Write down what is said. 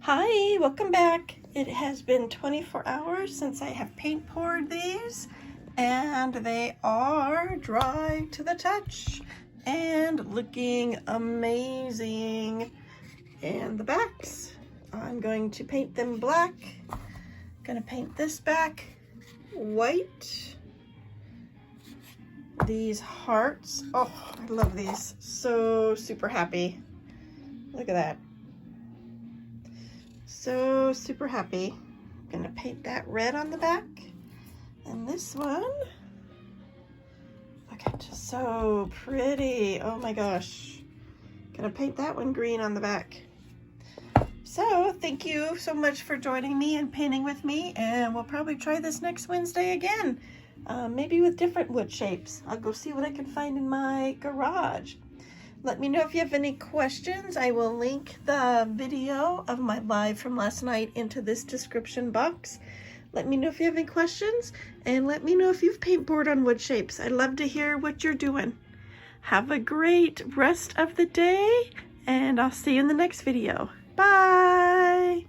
Hi, welcome back. It has been 24 hours since I have paint poured these, and they are dry to the touch and looking amazing. And the backs, I'm going to paint them black. Gonna paint this back white. These hearts, oh, I love these. So super happy. Look at that. So super happy. I'm gonna paint that red on the back. And this one, look at just so pretty. Oh my gosh. Gonna paint that one green on the back. So thank you so much for joining me and painting with me, and we'll probably try this next Wednesday again. Maybe with different wood shapes. I'll go see what I can find in my garage. Let me know if you have any questions. I will link the video of my live from last night into this description box. Let me know if you have any questions, and let me know if you've paint poured on wood shapes. I'd love to hear what you're doing. Have a great rest of the day, and I'll see you in the next video. Bye!